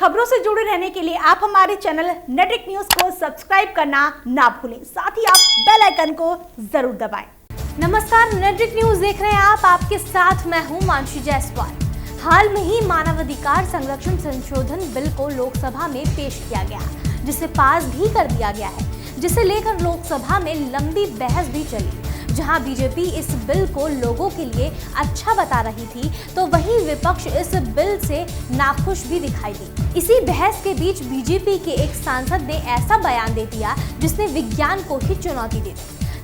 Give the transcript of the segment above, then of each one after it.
खबरों से जुड़े रहने के लिए आप हमारे चैनल नेट्रिक न्यूज को सब्सक्राइब करना ना भूलें। साथ ही आप बेल आइकन को जरूर दबाएं। नमस्कार, नेट्रिक न्यूज देख रहे हैं आप। आपके साथ मैं हूं मानसी जायसवाल। हाल में ही मानवाधिकार संरक्षण संशोधन बिल को लोकसभा में पेश किया गया, जिसे पास भी कर दिया गया है, जिसे लेकर लोकसभा में लंबी बहस भी चली। जहां बीजेपी इस बिल को लोगों के लिए अच्छा बता रही थी, तो वहीं विपक्ष इस बिल से नाखुश भी दिखाई दी। इसी बहस के बीच बीजेपी के एक सांसद ने ऐसा बयान दे दिया जिसने विज्ञान को ही चुनौती दी।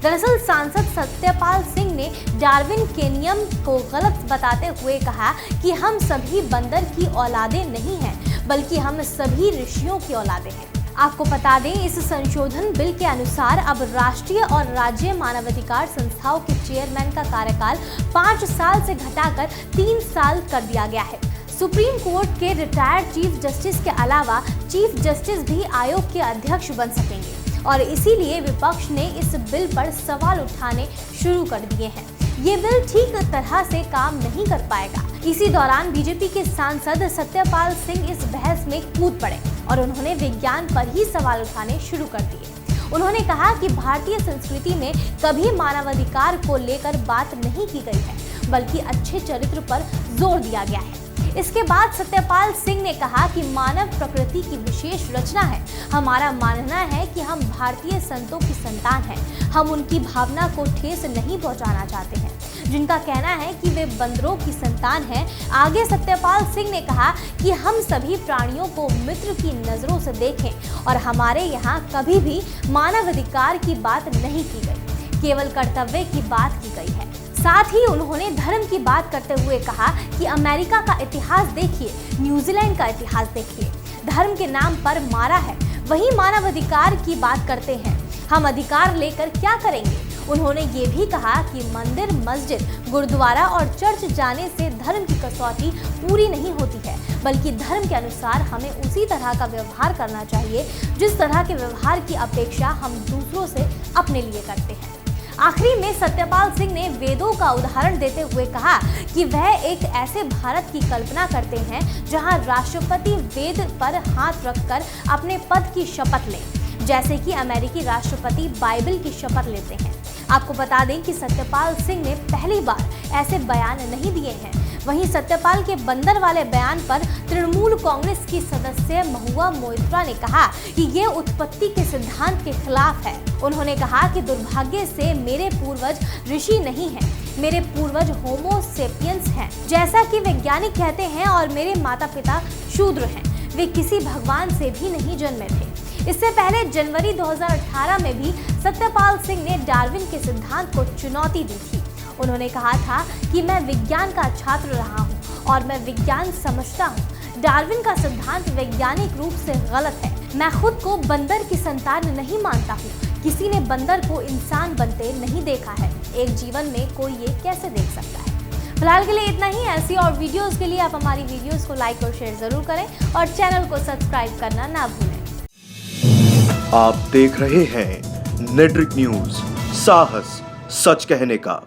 दरअसल सांसद सत्यपाल सिंह ने डार्विन के नियम को गलत बताते हुए कहा कि हम सभी बंदर की औलादें नहीं हैं, बल्कि हम सभी ऋषियों की औलादें हैं। आपको बता दें, इस संशोधन बिल के अनुसार अब राष्ट्रीय और राज्य मानवाधिकार संस्थाओं के चेयरमैन का कार्यकाल 5 साल से घटाकर 3 साल कर दिया गया है। सुप्रीम कोर्ट के रिटायर्ड चीफ जस्टिस के अलावा चीफ जस्टिस भी आयोग के अध्यक्ष बन सकेंगे और इसीलिए विपक्ष ने इस बिल पर सवाल उठाने शुरू कर दिए हैं। ये बिल ठीक तरह से काम नहीं कर पाएगा। इसी दौरान बीजेपी के सांसद सत्यपाल सिंह इस बहस में कूद पड़े और उन्होंने विज्ञान पर ही सवाल उठाने शुरू कर दिए। उन्होंने कहा कि भारतीय संस्कृति में कभी मानवाधिकार को लेकर बात नहीं की गई है, बल्कि अच्छे चरित्र पर जोर दिया गया है। इसके बाद सत्यपाल सिंह ने कहा कि मानव प्रकृति की विशेष रचना है। हमारा मानना है कि हम भारतीय संतों की संतान हैं। हम उनकी भावना को ठेस नहीं पहुंचाना चाहते हैं, जिनका कहना है कि वे बंदरों की संतान हैं। आगे सत्यपाल सिंह ने कहा कि हम सभी प्राणियों को मित्र की नजरों से देखें और हमारे यहाँ कभी भी मानवाधिकार की बात नहीं की गई, केवल कर्तव्य की बात की गई है। साथ ही उन्होंने धर्म की बात करते हुए कहा कि अमेरिका का इतिहास देखिए, न्यूजीलैंड का इतिहास देखिए, धर्म के नाम पर मारा है, वही मानवाधिकार की बात करते हैं। हम अधिकार लेकर क्या करेंगे? उन्होंने ये भी कहा कि मंदिर, मस्जिद, गुरुद्वारा और चर्च जाने से धर्म की कसौटी पूरी नहीं होती है, बल्कि धर्म के अनुसार हमें उसी तरह का व्यवहार करना चाहिए जिस तरह के व्यवहार की अपेक्षा हम दूसरों से अपने लिए करते हैं। आखिरी में सत्यपाल सिंह ने वेदों का उदाहरण देते हुए कहा कि वह एक ऐसे भारत की कल्पना करते हैं जहां राष्ट्रपति वेद पर हाथ रखकर अपने पद की शपथ लें, जैसे कि अमेरिकी राष्ट्रपति बाइबल की शपथ लेते हैं। आपको बता दें कि सत्यपाल सिंह ने पहली बार ऐसे बयान नहीं दिए हैं। वहीं सत्यपाल के बंदर वाले बयान पर तृणमूल कांग्रेस की सदस्य महुआ मोइत्रा ने कहा कि ये उत्पत्ति के सिद्धांत के खिलाफ है। उन्होंने कहा कि दुर्भाग्य से मेरे पूर्वज ऋषि नहीं हैं, मेरे पूर्वज होमो सेपियंस हैं, जैसा कि वैज्ञानिक कहते हैं, और मेरे माता पिता शूद्र हैं। वे किसी भगवान से भी नहीं जन्मे थे। इससे पहले जनवरी 2018 में भी सत्यपाल सिंह ने डार्विन के सिद्धांत को चुनौती दी थी। उन्होंने कहा था कि मैं विज्ञान का छात्र रहा हूं और मैं विज्ञान समझता हूं। डार्विन का सिद्धांत वैज्ञानिक रूप से गलत है। मैं खुद को बंदर की संतान नहीं मानता हूं। किसी ने बंदर को इंसान बनते नहीं देखा है। एक जीवन में कोई ये कैसे देख सकता है? फिलहाल के लिए इतना ही। ऐसी और वीडियोस के लिए आप हमारी वीडियोस को लाइक और शेयर जरूर करें और चैनल को सब्सक्राइब करना ना भूलें। आप देख रहे हैं नेट्रिक न्यूज, साहस सच कहने का।